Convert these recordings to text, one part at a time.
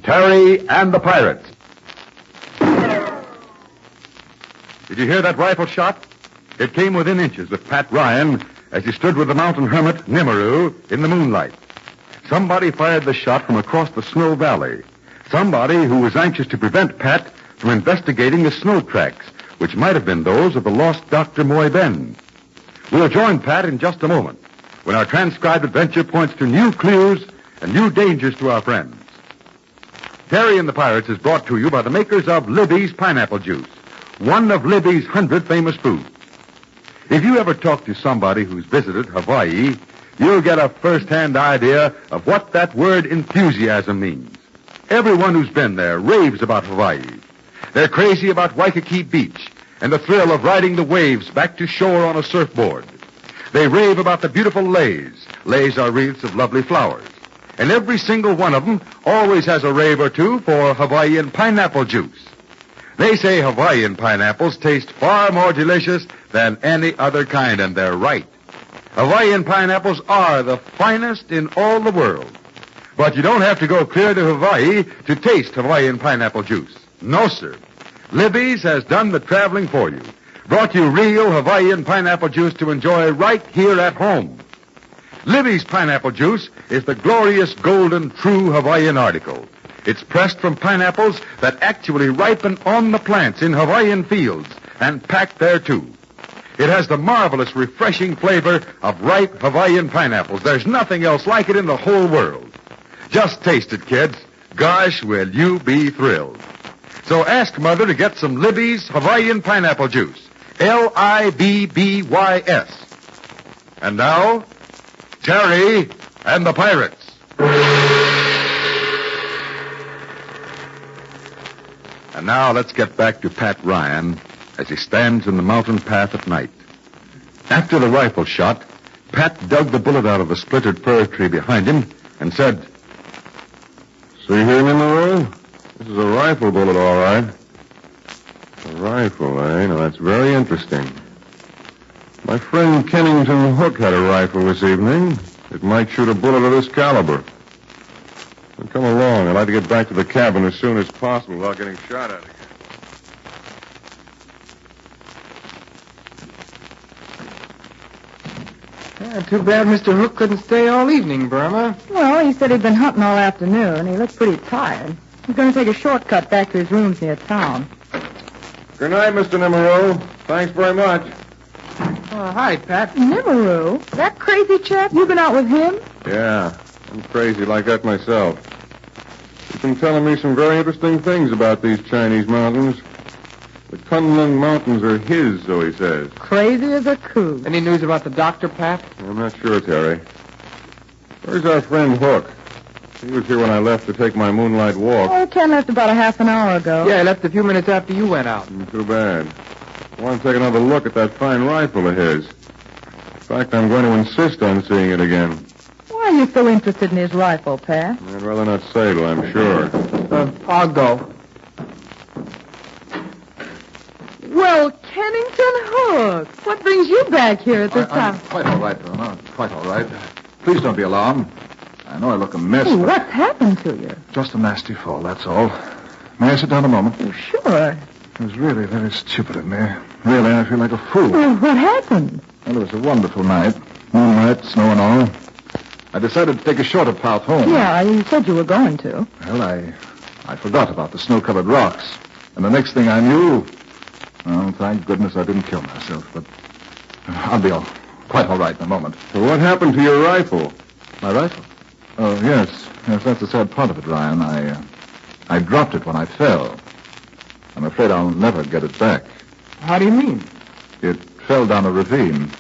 Terry and the Pirates. Did you hear that rifle shot? It came within inches of Pat Ryan as he stood with the mountain hermit, Nimaru, in the moonlight. Somebody fired the shot from across the snow valley. Somebody who was anxious to prevent Pat from investigating the snow tracks, which might have been those of the lost Dr. Moy Ben. We'll join Pat in just a moment, when our transcribed adventure points to new clues and new dangers to our friends. Terry and the Pirates is brought to you by the makers of Libby's Pineapple Juice, one of Libby's 100 famous foods. If you ever talk to somebody who's visited Hawaii, you'll get a first-hand idea of what that word enthusiasm means. Everyone who's been there raves about Hawaii. They're crazy about Waikiki Beach and the thrill of riding the waves back to shore on a surfboard. They rave about the beautiful leis. Leis are wreaths of lovely flowers. And every single one of them always has a rave or two for Hawaiian pineapple juice. They say Hawaiian pineapples taste far more delicious than any other kind, and they're right. Hawaiian pineapples are the finest in all the world. But you don't have to go clear to Hawaii to taste Hawaiian pineapple juice. No, sir. Libby's has done the traveling for you. Brought you real Hawaiian pineapple juice to enjoy right here at home. Libby's pineapple juice is the glorious golden true Hawaiian article. It's pressed from pineapples that actually ripen on the plants in Hawaiian fields and packed there, too. It has the marvelous, refreshing flavor of ripe Hawaiian pineapples. There's nothing else like it in the whole world. Just taste it, kids. Gosh, will you be thrilled. So ask Mother to get some Libby's Hawaiian pineapple juice. Libbys. And now, Terry and the Pirates. And now let's get back to Pat Ryan as he stands in the mountain path at night. After the rifle shot, Pat dug the bullet out of the splintered fir tree behind him and said, "See here, Nimaru? This is a rifle bullet, all right." A rifle, eh? Now, that's very interesting. My friend Kennington Hook had a rifle this evening. It might shoot a bullet of this caliber. Well, come along. I'd like to get back to the cabin as soon as possible without getting shot at again. Too bad Mr. Hook couldn't stay all evening, Burma. Well, he said he'd been hunting all afternoon. He looked pretty tired. He's going to take a shortcut back to his rooms near town. Good night, Mr. Nimaru. Thanks very much. Hi, Pat. Nimaru? That crazy chap? You been out with him? Yeah, I'm crazy like that myself. He's been telling me some very interesting things about these Chinese mountains. The Kunlun Mountains are his, so he says. Crazy as a coot. Any news about the doctor, Pat? I'm not sure, Terry. Where's our friend Hook? He was here when I left to take my moonlight walk. Oh, Ken left about a half an hour ago. Yeah, he left a few minutes after you went out. Too bad. I want to take another look at that fine rifle of his. In fact, I'm going to insist on seeing it again. Why are you so interested in his rifle, Pat? I'd rather not say till I'm sure. I'll go. Well, Kennington Hook, what brings you back here at this time? I'm quite all right, Burma. Quite all right. Please don't be alarmed. I know I look a mess, Hey, but what's happened to you? just a nasty fall, that's all. May I sit down a moment? Oh, sure. It was really very stupid of me. Really, I feel like a fool. Well, what happened? Well, it was a wonderful night. Moonlight, snow and all. I decided to take a shorter path home. Yeah, you said you were going to. Well, I forgot about the snow-covered rocks. And the next thing I knew... Oh, thank goodness I didn't kill myself, but I'll be quite all right in a moment. So what happened to your rifle? My rifle? Oh, yes, that's the sad part of it, Ryan. I dropped it when I fell. I'm afraid I'll never get it back. How do you mean? It fell down a ravine.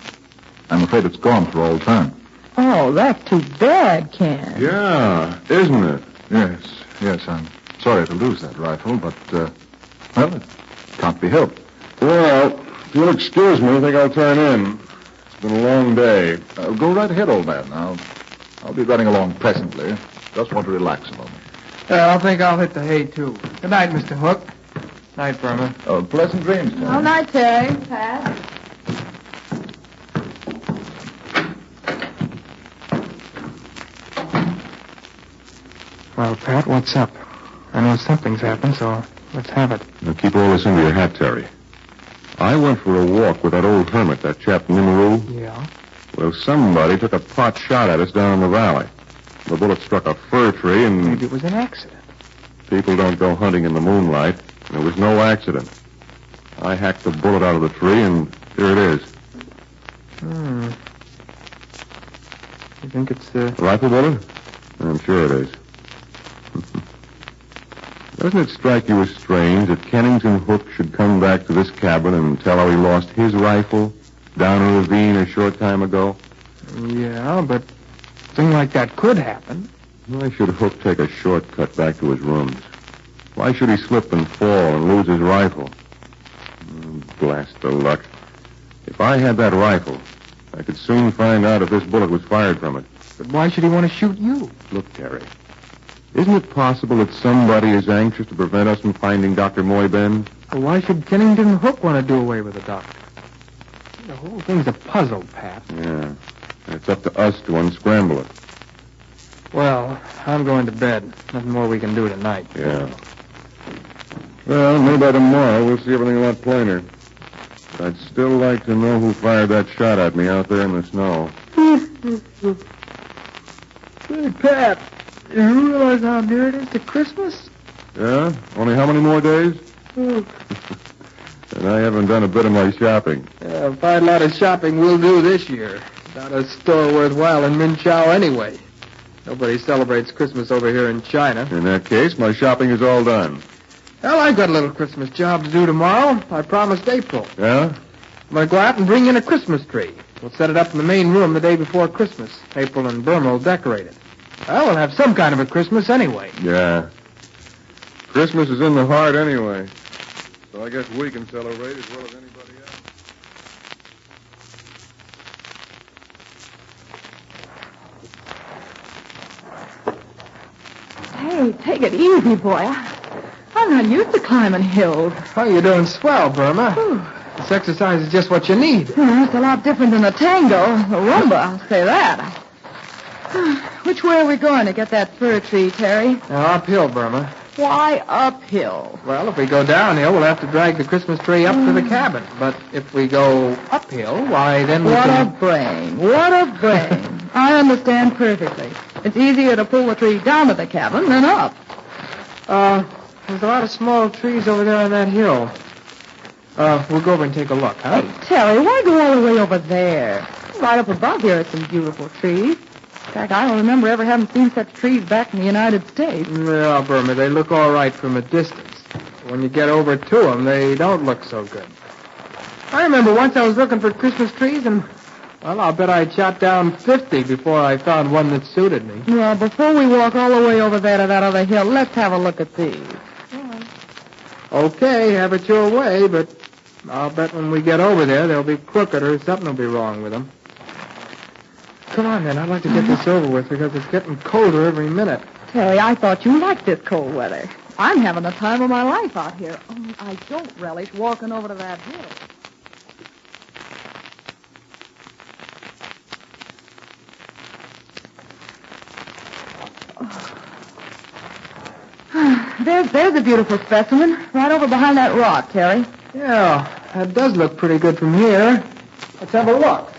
I'm afraid it's gone for all time. Oh, that's too bad, Ken. Yeah, isn't it? Yes, I'm sorry to lose that rifle, but, well, it can't be helped. Well, if you'll excuse me, I think I'll turn in. It's been a long day. Go right ahead, old man. I'll be running along presently. Just want to relax a moment. I think I'll hit the hay, too. Good night, Mr. Hook. Night, Burma. Oh, pleasant dreams, Terry. All night, Terry. Pat. Well, Pat, what's up? I know something's happened, so let's have it. Now keep all this into your hat, Terry. I went for a walk with that old hermit, that chap Nimaru. Yeah? Well, somebody took a pot shot at us down in the valley. The bullet struck a fir tree and... Maybe it was an accident. People don't go hunting in the moonlight. There was no accident. I hacked the bullet out of the tree, and here it is. You think it's A rifle bullet? I'm sure it is. Doesn't it strike you as strange that Kennington Hook should come back to this cabin and tell how he lost his rifle down a ravine a short time ago? Yeah, but a thing like that could happen. Why should Hook take a shortcut back to his rooms? Why should he slip and fall and lose his rifle? Blast the luck. If I had that rifle, I could soon find out if this bullet was fired from it. But why should he want to shoot you? Look, Terry, isn't it possible that somebody is anxious to prevent us from finding Dr. Moyben? Well, why should Kennington Hook want to do away with the doctor? The whole thing's a puzzle, Pat. Yeah. It's up to us to unscramble it. Well, I'm going to bed. Nothing more we can do tonight. Yeah. Well, maybe by tomorrow we'll see everything a lot plainer. But I'd still like to know who fired that shot at me out there in the snow. Hey, Pat, you realize how near it is to Christmas? Yeah? Only how many more days? And I haven't done a bit of my shopping. Yeah, a fine lot of shopping we'll do this year. Not a store worthwhile in Minchow anyway. Nobody celebrates Christmas over here in China. In that case, my shopping is all done. Well, I've got a little Christmas job to do tomorrow. I promised April. Yeah? I'm going to go out and bring in a Christmas tree. We'll set it up in the main room the day before Christmas. April and Burma will decorate it. Well, we'll have some kind of a Christmas anyway. Yeah. Christmas is in the heart anyway. So I guess we can celebrate as well as anybody else. Hey, take it easy, boy. I'm not used to climbing hills. Oh, you're doing swell, Burma. This exercise is just what you need. It's a lot different than the tango, the rumba, I'll say that. Which way are we going to get that fir tree, Terry? Now, uphill, Burma. Why uphill? Well, if we go downhill, we'll have to drag the Christmas tree up to the cabin. But if we go uphill, why, then we What can... a brain. What a brain. I understand perfectly. It's easier to pull the tree down to the cabin than up. There's a lot of small trees over there on that hill. We'll go over and take a look, huh? Hey, Terry, why go all the way over there? Right up above here are some beautiful trees. In fact, I don't remember ever having seen such trees back in the United States. Well, Burma, they look all right from a distance. When you get over to them, they don't look so good. I remember once I was looking for Christmas trees, and, well, I'll bet I shot down 50 before I found one that suited me. Well, before we walk all the way over there to that other hill, let's have a look at these. Okay, have it your way, but I'll bet when we get over there, they'll be crooked or something will be wrong with them. Come on, then. I'd like to get this over with because it's getting colder every minute. Terry, I thought you liked this cold weather. I'm having the time of my life out here. Only I don't relish walking over to that hill. There's a beautiful specimen right over behind that rock, Terry. Yeah, that does look pretty good from here. Let's have a look.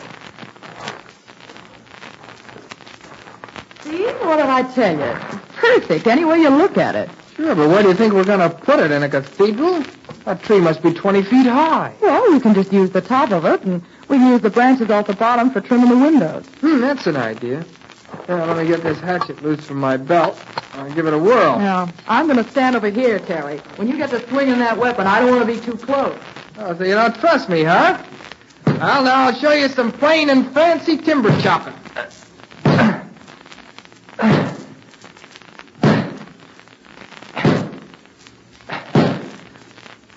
See? What did I tell you? It's perfect any way you look at it. Sure, but where do you think we're going to put it? In a cathedral? That tree must be 20 feet high. Well, we can just use the top of it, and we can use the branches off the bottom for trimming the windows. That's an idea. Well, let me get this hatchet loose from my belt. I'll give it a whirl. Now, I'm going to stand over here, Terry. When you get to swinging that weapon, I don't want to be too close. Oh, so you don't trust me, huh? Well, now I'll show you some plain and fancy timber chopping.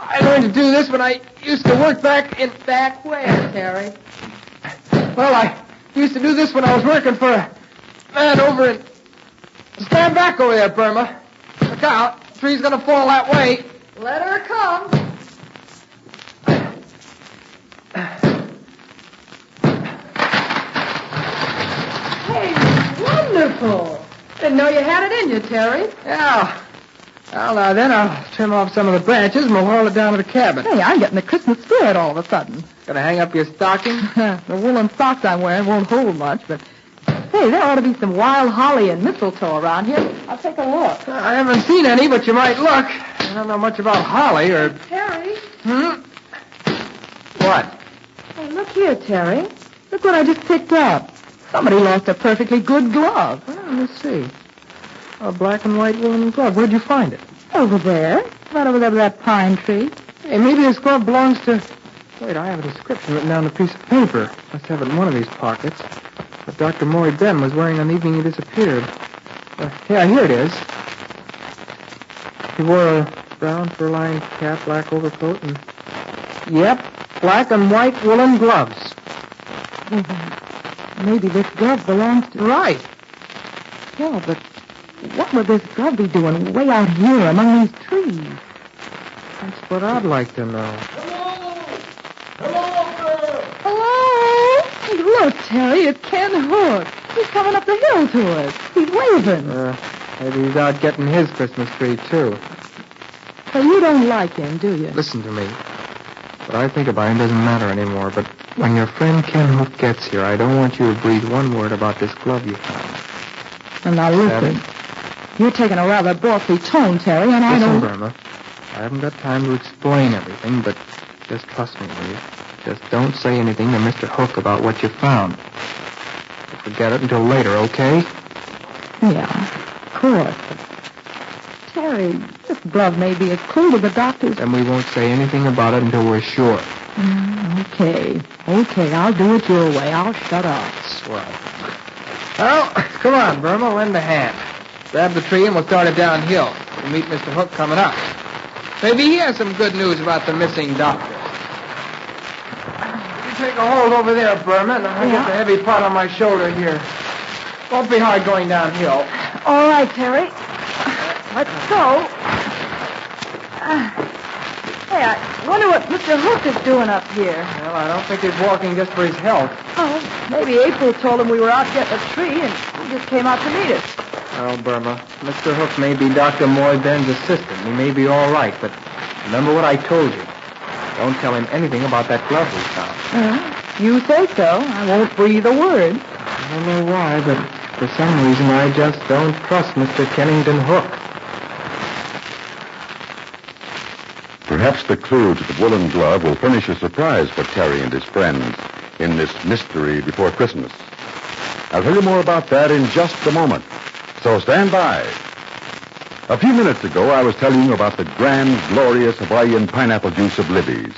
I learned to do this when I used to work back where, Terry? Well, I used to do this when I was working for a man over in... Stand back over there, Burma. Look out. The tree's going to fall that way. Let her come. Hey, wonderful. Didn't know you had it in you, Terry. Yeah. Well, now then, I'll trim off some of the branches and we'll haul it down to the cabin. Hey, I'm getting the Christmas spirit all of a sudden. Gonna hang up your stocking? The woolen socks I'm wearing won't hold much, but... Hey, there ought to be some wild holly and mistletoe around here. I'll take a look. I haven't seen any, but you might look. I don't know much about holly or... Terry? What? Hey, look here, Terry. Look what I just picked up. Somebody lost a perfectly good glove. Well, let me see. A black and white woolen glove. Where'd you find it? Over there. Right over there with that pine tree. Hey, maybe this glove belongs to... Wait, I have a description written down on a piece of paper. Must have it in one of these pockets. What Dr. Maury Ben was wearing on the evening he disappeared. Yeah, here it is. He wore a brown fur-lined cap, black overcoat, and... Yep, black and white woolen gloves. Maybe this glove belongs to... Right. Yeah, but what would this glove be doing way out here among these trees? That's what I'd like to know. Hello? Hey, look, Terry, it's Ken Hook. He's coming up the hill to us. He's waving. Maybe he's out getting his Christmas tree, too. So you don't like him, do you? Listen to me. What I think about him doesn't matter anymore, but when your friend Ken Hook gets here, I don't want you to breathe one word about this glove you found. And now listen. You're taking a rather bossy tone, Terry, and I don't... Listen, Burma. I haven't got time to explain everything, but just trust me, will you? Just don't say anything to Mr. Hook about what you found. Forget it until later, okay? Yeah, of course. But Terry, this glove may be a clue to the doctor's... Then we won't say anything about it until we're sure. Okay, I'll do it your way. I'll shut up. Swell. Well, come on, Burma, lend a hand. Grab the tree and we'll start it downhill. We'll meet Mr. Hook coming up. Maybe he has some good news about the missing doctor. You take a hold over there, Burma, and I'll get the heavy pot on my shoulder here. Won't be hard going downhill. All right, Terry. Let's go. Hey, I wonder what Mr. Hook is doing up here. Well, I don't think he's walking just for his health. Oh, maybe April told him we were out getting a tree, and he just came out to meet us. Well, Burma, Mr. Hook may be Dr. Moy Ben's assistant. He may be all right, but remember what I told you. Don't tell him anything about that glove we found. You say so. I won't breathe a word. I don't know why, but for some reason I just don't trust Mr. Kennington Hook. Perhaps the clue to the woolen glove will furnish a surprise for Terry and his friends in this mystery before Christmas. I'll tell you more about that in just a moment. So stand by. A few minutes ago, I was telling you about the grand, glorious Hawaiian pineapple juice of Libby's,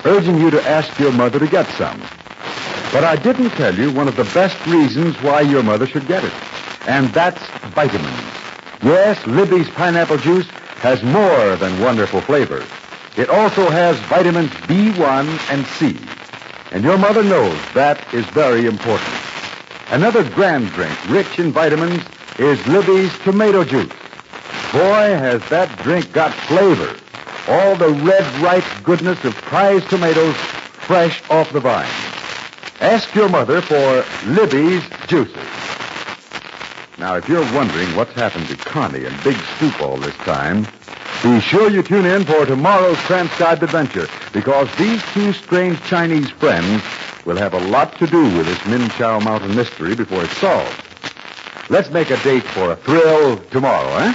urging you to ask your mother to get some. But I didn't tell you one of the best reasons why your mother should get it, and that's vitamins. Yes, Libby's pineapple juice has more than wonderful flavor. It also has vitamins B1 and C, and your mother knows that is very important. Another grand drink rich in vitamins is Libby's tomato juice. Boy, has that drink got flavor. All the red, ripe goodness of prized tomatoes fresh off the vine. Ask your mother for Libby's juices. Now, if you're wondering what's happened to Connie and Big Stoop all this time, be sure you tune in for tomorrow's transcribed adventure, because these two strange Chinese friends will have a lot to do with this Min Chow Mountain mystery before it's solved. Let's make a date for a thrill tomorrow, eh?